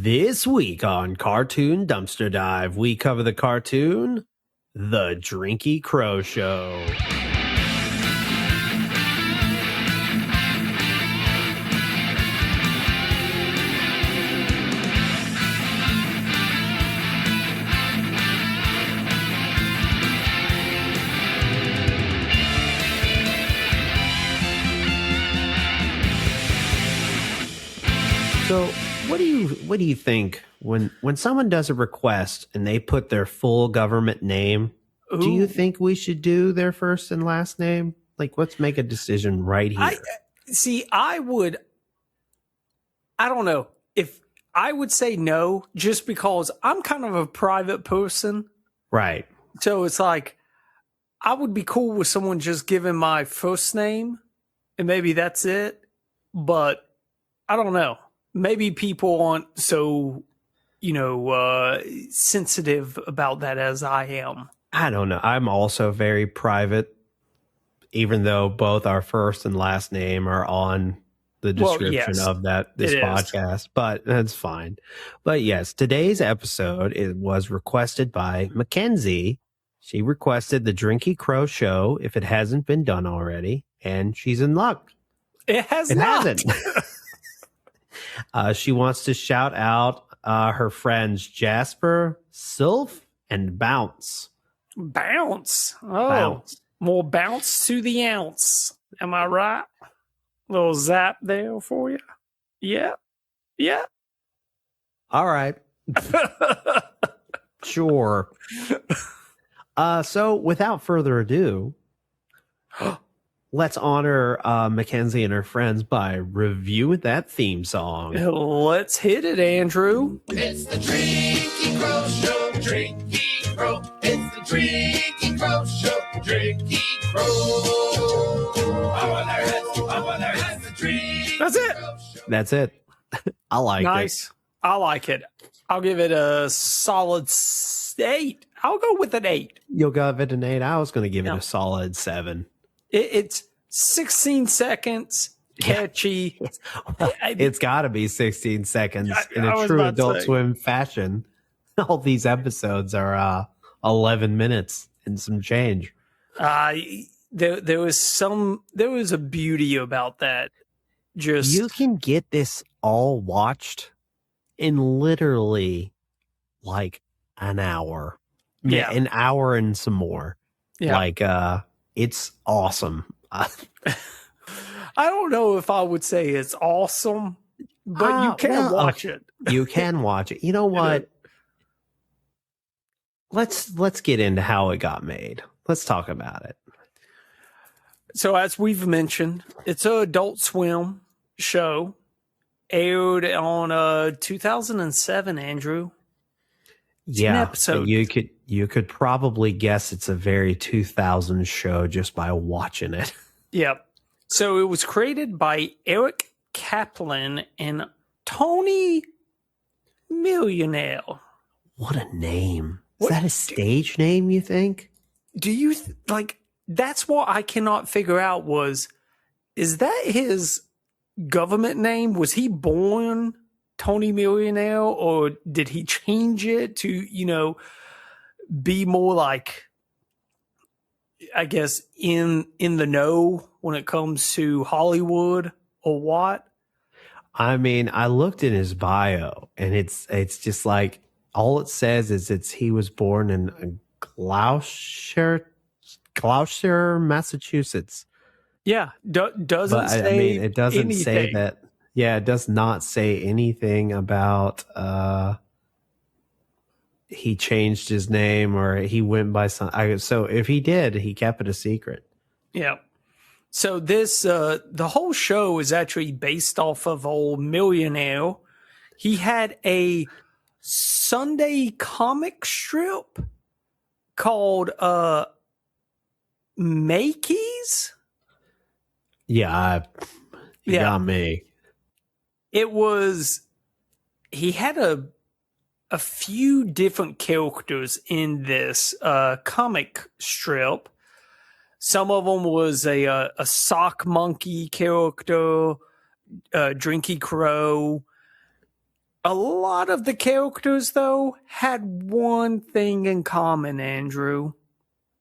This week on Cartoon Dumpster Dive, we cover the cartoon, The Drinky Crow Show. So, what do you think when someone does a request and they put their full government name? Ooh. Do you think we should do their first and last name? Like, let's make a decision right here. I don't know if I would say no, just because I'm kind of a private person. Right. So it's like, I would be cool with someone just giving my first name and maybe that's it. But I don't know. Maybe people aren't so, sensitive about that as I am. I don't know. I'm also very private, even though both our first and last name are on the description of this podcast, but that's fine. But yes, today's episode was requested by Mackenzie. She requested the Drinky Crow Show if it hasn't been done already, and she's in luck. It hasn't. She wants to shout out her friends Jasper, Sylph, and Bounce. Bounce. Oh, Bounce. More bounce to the ounce. Am I right? Little zap there for you. Yeah. Yeah. All right. Sure. So without further ado, let's honor Mackenzie and her friends by reviewing that theme song. Let's hit it, Andrew. It's the Drinky Crow Show, Drinky Crow. It's the Drinky Crow Show, Drinky Crow. Up on their heads, the Drinky That's it. Crow Show. That's it. I like it. Nice. I like it. I'll give it a solid 8. I'll go with an 8. You'll give it an 8. I was going to give it a solid 7. It's 16 seconds, catchy. It's got to be 16 seconds in a true Adult Swim fashion. All these episodes are 11 minutes and some change. There was a beauty about that. Just you can get this all watched in literally like an hour. Yeah, an hour and some more. Yeah, like it's awesome. I don't know if I would say it's awesome, but you can watch it. You can watch it. You know what? Let's get into how it got made. Let's talk about it. So as we've mentioned, it's an Adult Swim show, aired on 2007, Andrew. Yeah, so you could probably guess it's a very 2000 show just by watching it. Yep. So it was created by Eric Kaplan and Tony Millionaire. What a name. Is that a stage name, you think? Do you that's what I cannot figure out is that his government name? Was he born Tony Millionaire, or did he change it to, be more like, I guess, in the know when it comes to Hollywood, or what? I mean, I looked in his bio and it's just like, all it says is he was born in Gloucester, Massachusetts. Yeah, doesn't say. I mean, it doesn't anything. say that. Yeah, it does not say anything about he changed his name or he went by some. So if he did, he kept it a secret. Yeah. So this the whole show is actually based off of old Millionaire. He had a Sunday comic strip called Makeys. Yeah, you got me. It was, he had a few different characters in this comic strip. Some of them was a sock monkey character, Drinky Crow. A lot of the characters, though, had one thing in common, Andrew.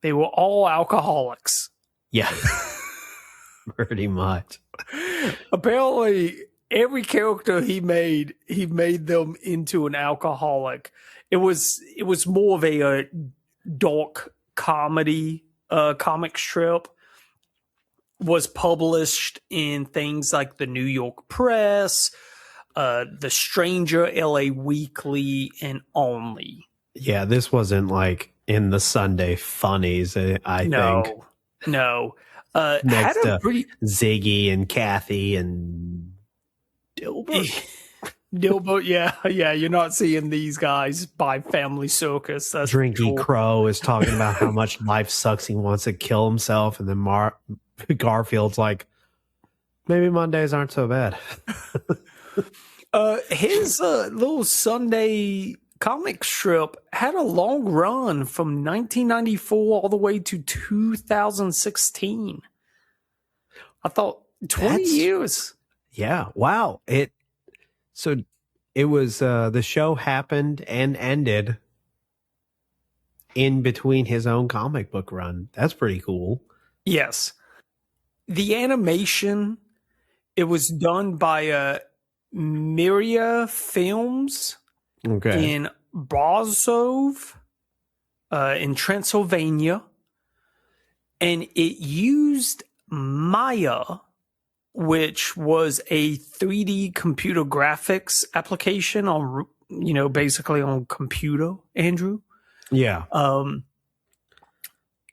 They were all alcoholics. Yeah. Pretty much. Apparently, every character he made them into an alcoholic. It was more of a dark comedy comic strip. Was published in things like the New York Press, The Stranger, LA Weekly, and Only. Yeah, this wasn't like in the Sunday funnies, I think. No. Next to Ziggy and Kathy and Dilbert. Dilbert, yeah. You're not seeing these guys by Family Circus. That's Drinky Crow is talking about how much life sucks. He wants to kill himself, and then Garfield's like, maybe Mondays aren't so bad. His little Sunday comic strip had a long run from 1994 all the way to 2016. I thought 20 years. Yeah. Wow. It was the show happened and ended in between his own comic book run. That's pretty cool. Yes. The animation, it was done by Miria Films in Brasov in Transylvania. And it used Maya, which was a 3D computer graphics application on, basically on computer, Andrew. Yeah.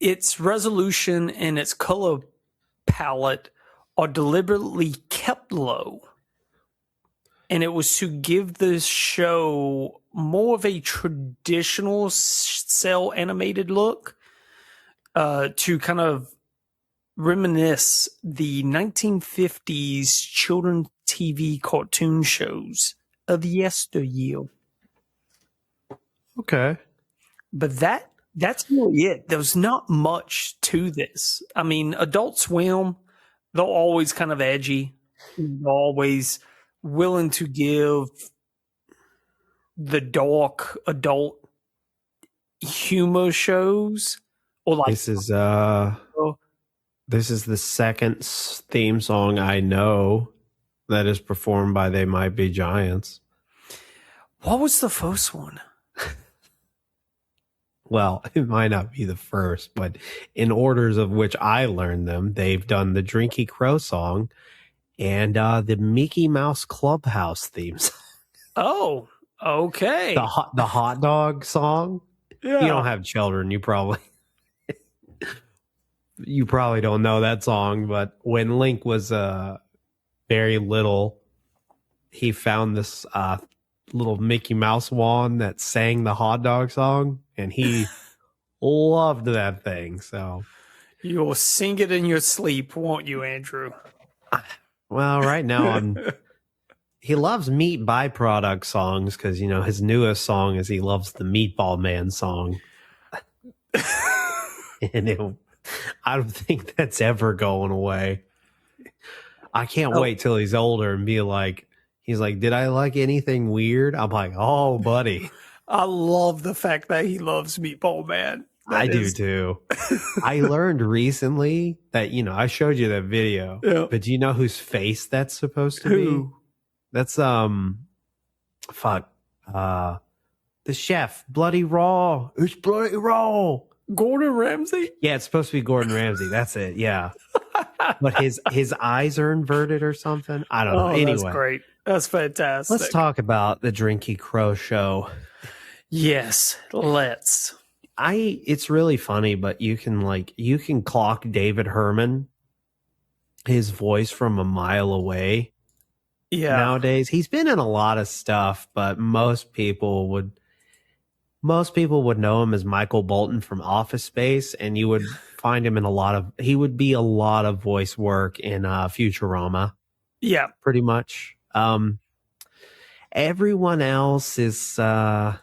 Its resolution and its color palette are deliberately kept low. And it was to give the show more of a traditional cell animated look, to kind of reminisce the 1950s children TV cartoon shows of yesteryear. Okay. But that's really it. There's not much to this. I mean, Adult Swim, they're always kind of edgy. They're always willing to give the dark adult humor shows. Or like this is the second theme song I know that is performed by They Might Be Giants. What was the first one? Well, it might not be the first, but in orders of which I learned them, they've done the Drinky Crow song and the Mickey Mouse Clubhouse theme song. Oh, okay. The hot dog song. Yeah. You don't have children, you probably don't know that song, but when Link was very little, he found this little Mickey Mouse wand that sang the hot dog song, and he loved that thing. So you'll sing it in your sleep, won't you, Andrew? Well, right now he loves meat byproduct songs because his newest song is he loves the Meatball Man song, and I don't think that's ever going away. I can't wait till he's older and be like, he's like, did I like anything weird? I'm like, oh, buddy. I love the fact that he loves Meatball Man. I do too. I learned recently that, I showed you that video, but do you know whose face that's supposed to be? That's, the chef, Bloody Raw. It's Bloody Raw. Gordon Ramsay? Yeah, it's supposed to be Gordon Ramsay. That's it. Yeah. But his eyes are inverted or something. I don't know. Anyway, that's great. That's fantastic. Let's talk about the Drinky Crow Show. Yes, let's. It's really funny, but you can clock David Herman, his voice from a mile away. Yeah. Nowadays, he's been in a lot of stuff, but most people would know him as Michael Bolton from Office Space, and you would find him in he would be a lot of voice work in Futurama. Yeah. Pretty much. Everyone else is, there's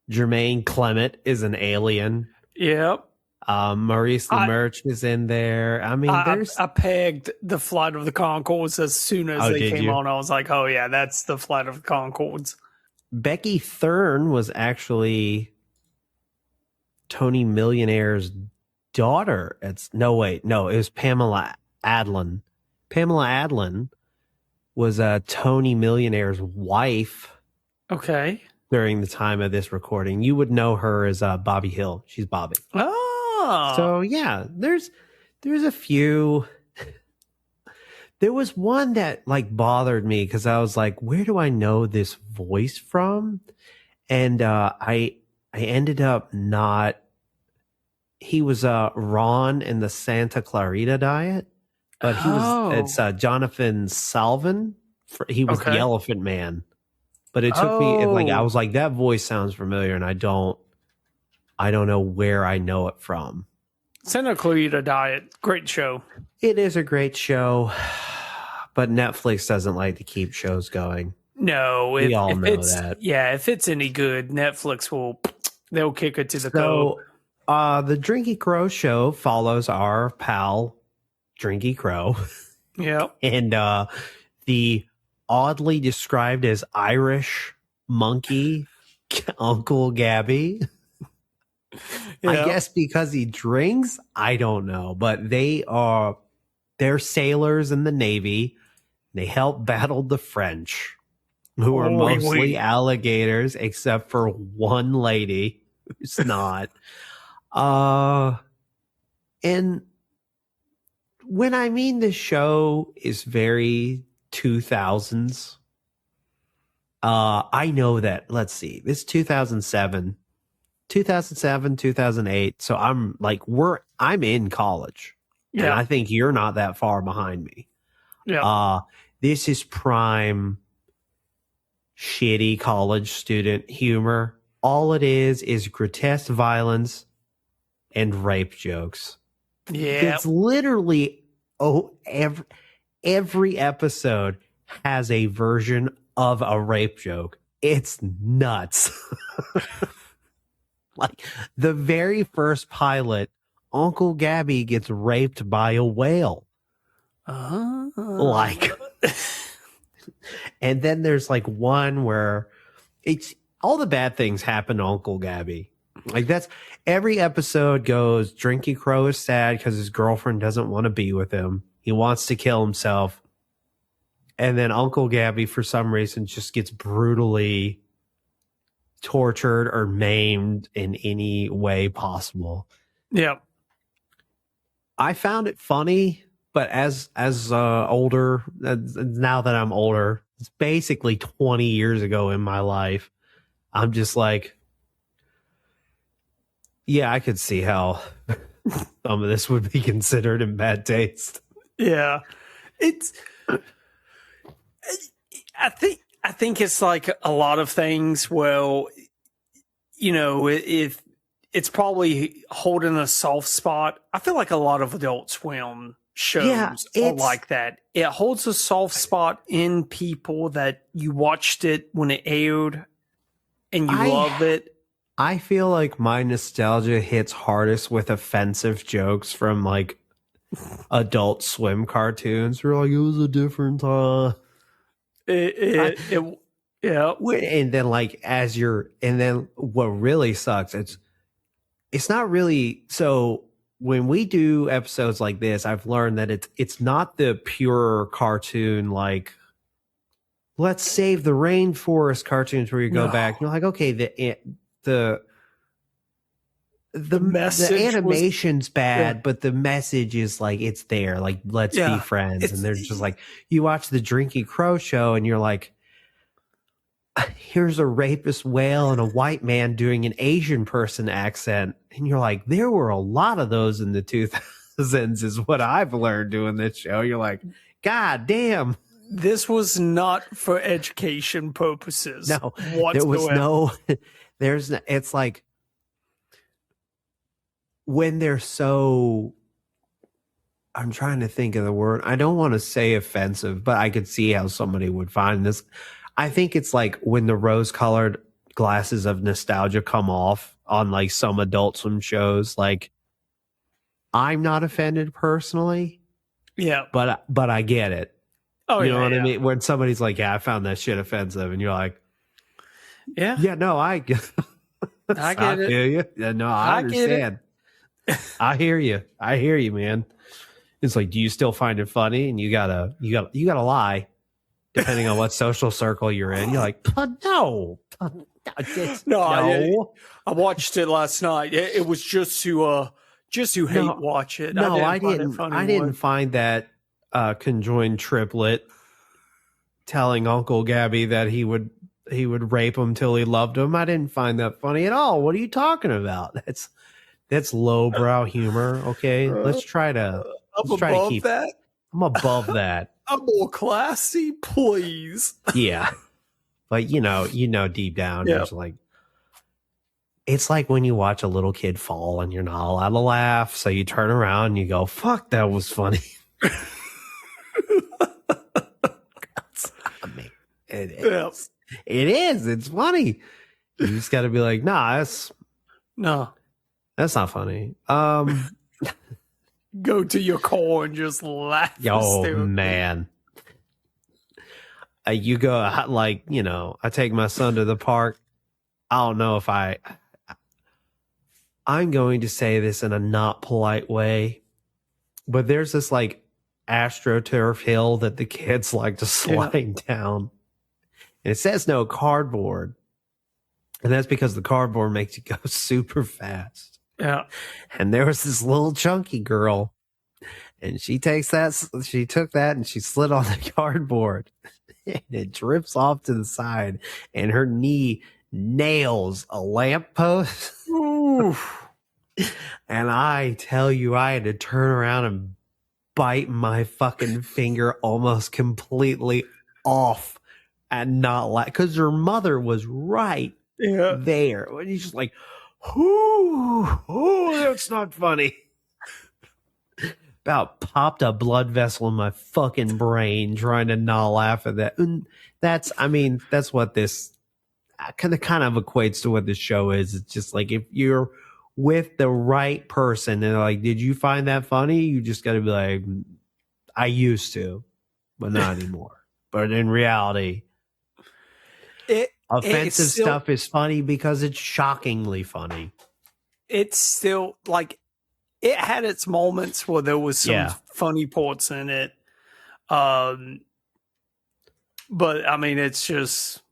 Jermaine Clement is an alien. Yep. Maurice LaMarche is in there. I mean, I pegged the Flight of the Conchords as soon as they came on. I was like, oh yeah, that's the Flight of the Conchords. Becky Thurn was actually Tony Millionaire's daughter. It was Pamela Adlon. Pamela Adlon was Tony Millionaire's wife. Okay. During the time of this recording, you would know her as Bobby Hill. She's Bobby. Oh. So yeah, there's a few. There was one that like bothered me because I was like, where do I know this voice from? And I ended up not. He was Ron in the Santa Clarita Diet, but it's Jonathan Salvin. He was the Elephant Man, but it took me I was like, that voice sounds familiar, and I don't know where I know it from. Santa Clarita Diet, great show. It is a great show, but Netflix doesn't like to keep shows going. No, we all know that. Yeah, if it's any good, Netflix they'll kick it to the curb. The Drinky Crow Show follows our pal Drinky Crow. Yeah. And the oddly described as Irish monkey, Uncle Gabby. Yeah. I guess because he drinks, I don't know. But they're sailors in the Navy. They help battle the French, who are mostly alligators, except for one lady who's not. And when I mean the show is very 2000s, I know that, let's see, this 2007, 2008. So I'm in college. Yeah. And I think you're not that far behind me. Yeah. This is prime shitty college student humor. All it is grotesque violence and rape jokes. Yeah. It's literally every episode has a version of a rape joke. It's nuts. Like the very first pilot, Uncle Gabby gets raped by a whale. Like, and then there's like one where it's all the bad things happen to Uncle Gabby. Like that's every episode goes, Drinky Crow is sad because his girlfriend doesn't want to be with him. He wants to kill himself. And then Uncle Gabby, for some reason, just gets brutally tortured or maimed in any way possible. Yeah. I found it funny, but as older, now that I'm older, it's basically 20 years ago in my life. I'm just like, yeah, I could see how some of this would be considered in bad taste. Yeah. I think it's like a lot of things. Well, you know, if it's probably holding a soft spot. I feel like a lot of Adult Swim shows are like that. It holds a soft spot in people that you watched it when it aired and you love it. I feel like my nostalgia hits hardest with offensive jokes from like Adult Swim cartoons. We're like, it was a different time. Yeah. And then like and then what really sucks, it's not really, so when we do episodes like this, I've learned that it's not the pure cartoon, like let's save the rainforest cartoons where you go back and you're like, okay, the animation's bad, but the message is like, it's there, like let's be friends. And they're just like, you watch the Drinky Crow Show and you're like, here's a rapist whale and a white man doing an Asian person accent. And you're like, there were a lot of those in the 2000s is what I've learned doing this show. You're like, God damn. This was not for education purposes. No, there was no, it's like when they're so, I'm trying to think of the word. I don't want to say offensive, but I could see how somebody would find this. I think it's like when the rose-colored glasses of nostalgia come off on like some Adult Swim shows, like I'm not offended personally. Yeah. But I get it. Oh, you know what I mean? When somebody's like, yeah, I found that shit offensive. And you're like, yeah, no, I get it. Feel you. Yeah, no, I understand. I hear you, man. It's like, do you still find it funny? And you gotta lie, depending on what social circle you're in. You're like, no. No. I watched it last night. It was just to hate watch it. No, I didn't find that conjoined triplet telling Uncle Gabby that he would rape him till he loved him. I didn't find that funny at all. What are you talking about? That's lowbrow humor. Okay, let's try to keep that. I'm above that. I'm more classy, please. Yeah, but you know, deep down, there's like, it's like when you watch a little kid fall and you're not allowed to laugh, so you turn around and you go, "Fuck, that was funny." It is. It is. It's funny. You just got to be like, nah, that's not funny. Go to your core and just laugh. Oh man. You go like, I take my son to the park. I don't know if I'm going to say this in a not polite way, but there's this like AstroTurf hill that the kids like to slide down. And it says no cardboard. And that's because the cardboard makes you go super fast. Yeah. And there was this little chunky girl, and she took that and she slid on the cardboard, and it drips off to the side, and her knee nails a lamppost. And I tell you, I had to turn around and bite my fucking finger almost completely off and not laugh, because her mother was right there. And he's just like, that's not funny. About popped a blood vessel in my fucking brain trying to not laugh at that. And that's what this kind of equates to what this show is. It's just like, if you're with the right person and they're like, did you find that funny? You just got to be like, I used to, but not anymore. But in reality, offensive stuff is funny because it's shockingly funny. It's still like, it had its moments where there was some funny parts in it. But I mean, it's just,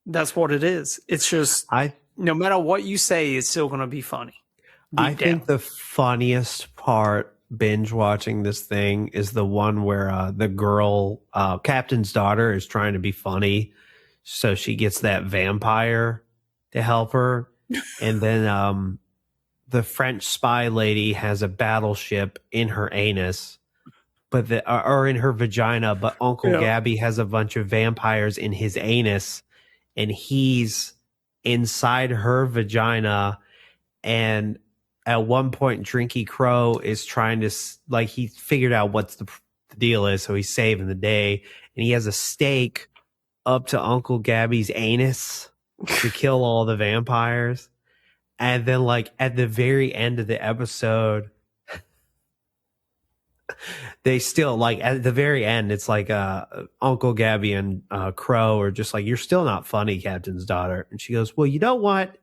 that's what it is. It's just, no matter what you say, it's still going to be funny. I think the funniest part binge watching this thing is the one where the girl, Captain's daughter, is trying to be funny. So she gets that vampire to help her. And then the French spy lady has a battleship in her anus, or in her vagina, but Uncle Gabby has a bunch of vampires in his anus, and he's inside her vagina. And at one point, Drinky Crow is trying to, like, he figured out what's the deal is, so he's saving the day, and he has a stake up to Uncle Gabby's anus to kill all the vampires. And then, like, at the very end of the episode, they still, like, at the very end, it's like Uncle Gabby and Crow are just like, you're still not funny, Captain's daughter. And she goes, well, you know what?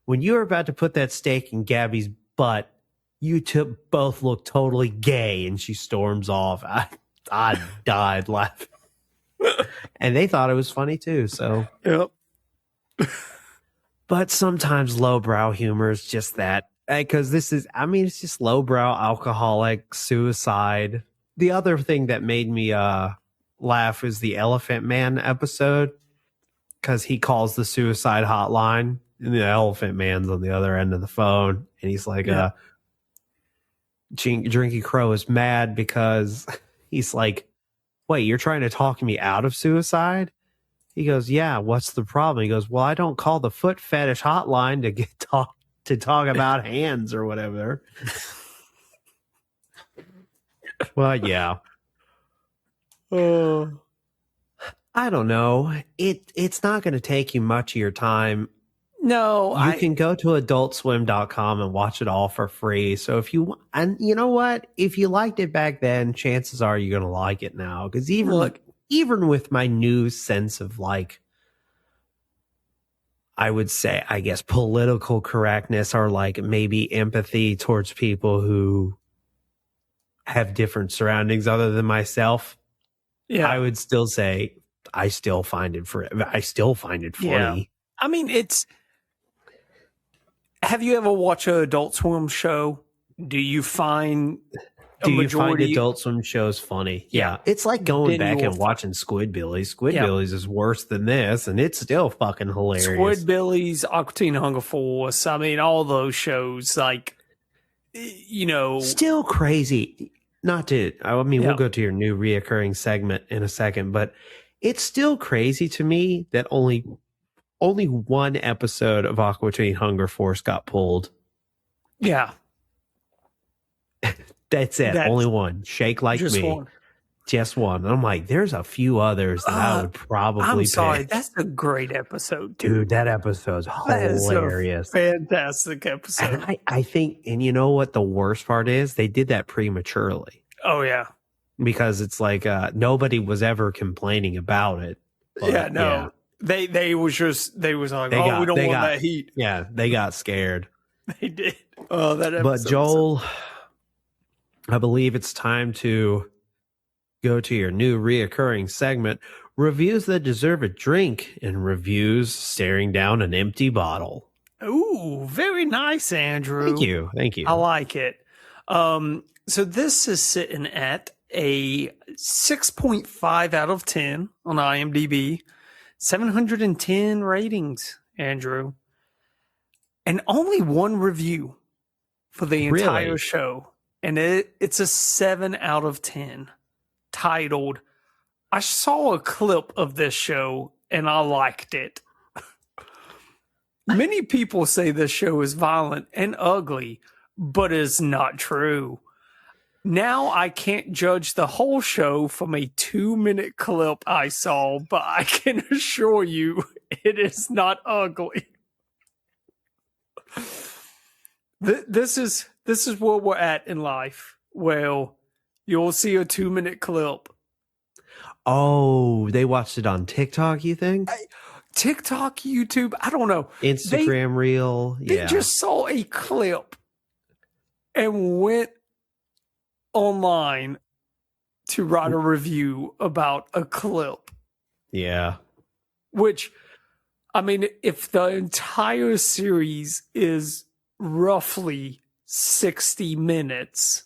When you were about to put that stake in Gabby's butt, you both look totally gay. And she storms off. I died laughing. And they thought it was funny too. So, but sometimes lowbrow humor is just that, because this is, it's just lowbrow alcoholic suicide. The other thing that made me laugh is the Elephant Man episode, because he calls the suicide hotline and the Elephant Man's on the other end of the phone, and he's like, Drinky Crow is mad because he's like, wait, you're trying to talk me out of suicide? He goes, yeah, what's the problem? He goes, well, I don't call the foot fetish hotline to talk about hands or whatever. Well, yeah. I don't know. It's not going to take you much of your time. No, you can go to adultswim.com and watch it all for free. So if you, and you know what, if you liked it back then, chances are you're going to like it now. Because even with my new sense of like, I would say, I guess, political correctness or like maybe empathy towards people who have different surroundings other than myself, I would still say I still find it funny. Yeah. I mean, have you ever watched an Adult Swim show? Do you find Adult Swim shows funny? Yeah. It's like going back and watching Squidbillies. Squidbillies is worse than this, and it's still fucking hilarious. Squidbillies, Aqua Teen Hunger Force. I mean, all those shows, like, still crazy. We'll go to your new reoccurring segment in a second, but it's still crazy to me that only one episode of Aqua Teen Hunger Force got pulled. Yeah. That's it. Only one. Shake Like Me. One. Just one. And I'm like, there's a few others that I would probably I'm sorry. pick. That's a great episode, dude. That episode's hilarious. Fantastic episode. And I think, and you know what the worst part is? They did that prematurely. Oh, yeah. Because it's like nobody was ever complaining about it. But, yeah. They was like, we don't want that heat. Yeah, they got scared. They did. Oh, that episode. But Joel, I believe it's time to go to your new reoccurring segment, Reviews That Deserve a Drink, and reviews staring down an empty bottle. Ooh, very nice, Andrew. Thank you. I like it. So this is sitting at a 6.5 out of 10 on IMDb. 710 ratings, Andrew. And only one review for the entire show. And it's a 7 out of 10. Titled, I saw a clip of this show and I liked it. Many people say this show is violent and ugly, but it's not true. Now I can't judge the whole show from a 2-minute clip I saw, but I can assure you it is not ugly. This is where we're at in life. Well, you'll see a 2-minute clip. Oh, they watched it on TikTok, you think? TikTok, YouTube, I don't know. Instagram Reel. They just saw a clip and went online to write a review about a clip. Yeah. Which, I mean, if the entire series is roughly 60 minutes.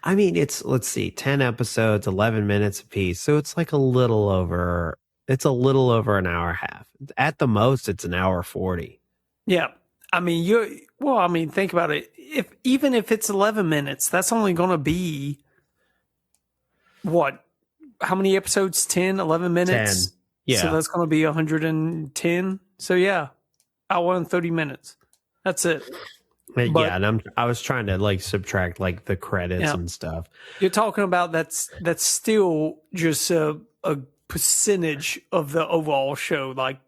I mean, let's see, 10 episodes, 11 minutes apiece. So it's like a little over an hour and a half. At the most, it's an hour 40. Yeah. I mean, think about it. Even if it's 11 minutes, that's only going to be what? How many episodes? 10, 11 minutes? 10. Yeah. So that's going to be 110. So yeah, hour and 30 minutes. That's it. And I was trying to like subtract like the credits and stuff. You're talking about that's still just a percentage of the overall show. Like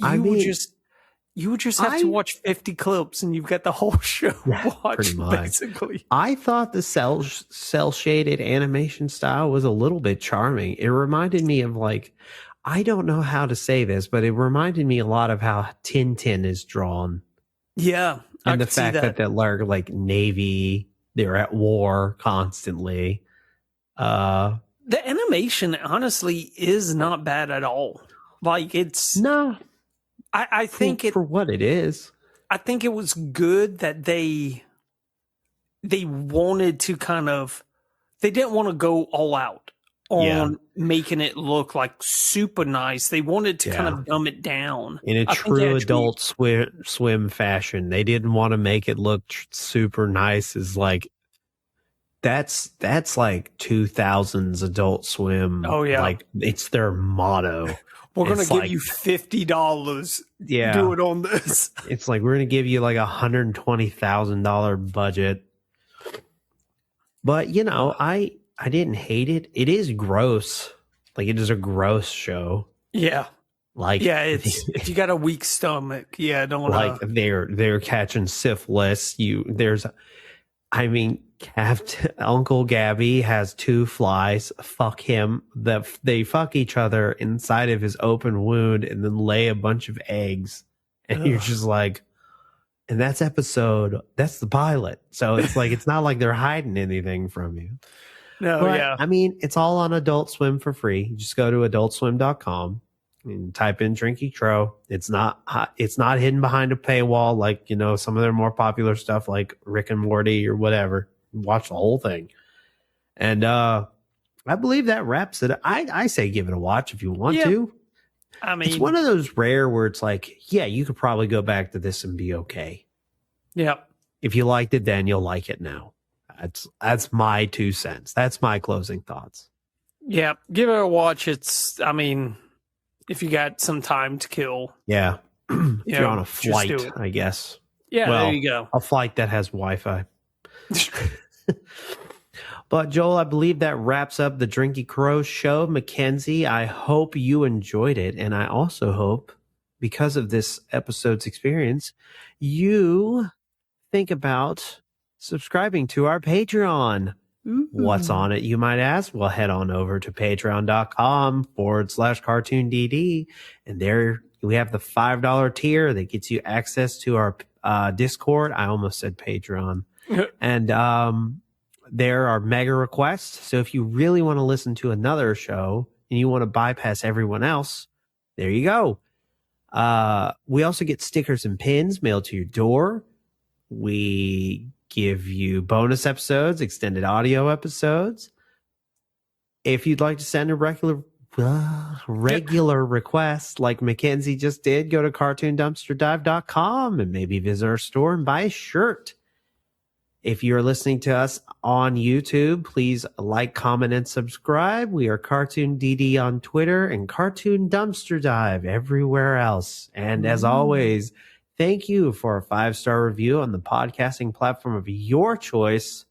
you would just have to watch 50 clips and you've got the whole show watched, basically. I thought the cel-shaded animation style was a little bit charming. It reminded me of like, I don't know how to say this, but it reminded me a lot of how Tintin is drawn. Yeah. And the fact that they're like Navy, they're at war constantly. The animation, honestly, is not bad at all. Like it's I think for what it is. I think it was good that they wanted to they didn't want to go all out on making it look like super nice. They wanted to kind of dumb it down in a true Adult Swim fashion. They didn't want to make it look super nice. Is like that's like 2000s Adult Swim. Oh yeah, like it's their motto. We're going to give you $50. Yeah. Do it on this. It's like, we're going to give you like $120,000 budget. But, I didn't hate it. It is gross. Like, it is a gross show. Yeah. Like, yeah, it's if you got a weak stomach, yeah, don't like they're catching syphilis. Captain Uncle Gabby has 2 flies. Fuck him. They fuck each other inside of his open wound and then lay a bunch of eggs. And you're just like, and that's the pilot. So it's like, it's not like they're hiding anything from you. No, but, yeah. I mean, it's all on Adult Swim for free. You just go to adultswim.com and type in Drinky Crow. It's not hidden behind a paywall like, some of their more popular stuff like Rick and Morty or whatever. Watch the whole thing. And I believe that wraps it. I say give it a watch if you want to. I mean, it's one of those rare where it's like, yeah, you could probably go back to this and be okay. Yeah. If you liked it then, you'll like it now. That's my 2 cents. That's my closing thoughts. Yeah, give it a watch. It's, if you got some time to kill. Yeah. If you're on a flight, I guess. Yeah, there you go. A flight that has Wi-Fi. But Joel, I believe that wraps up the Drinky Crow Show. Mackenzie, I hope you enjoyed it. And I also hope, because of this episode's experience, you think about subscribing to our Patreon. Ooh. What's on it, you might ask? Well, head on over to patreon.com/cartoondd. And there we have the $5 tier that gets you access to our Discord. I almost said Patreon. And there are mega requests. So if you really want to listen to another show and you want to bypass everyone else, there you go. We also get stickers and pins mailed to your door. We give you bonus episodes, extended audio episodes. If you'd like to send a regular request like Mackenzie just did, go to cartoondumpsterdive.com and maybe visit our store and buy a shirt. If you're listening to us on YouTube, please like, comment, and subscribe. We are Cartoon DD on Twitter and Cartoon Dumpster Dive everywhere else. And as always, thank you for a 5-star review on the podcasting platform of your choice.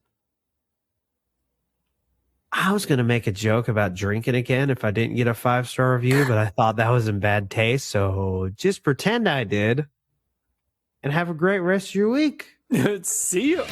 I was going to make a joke about drinking again if I didn't get a 5-star review, but I thought that was in bad taste. So just pretend I did. And have a great rest of your week. See you.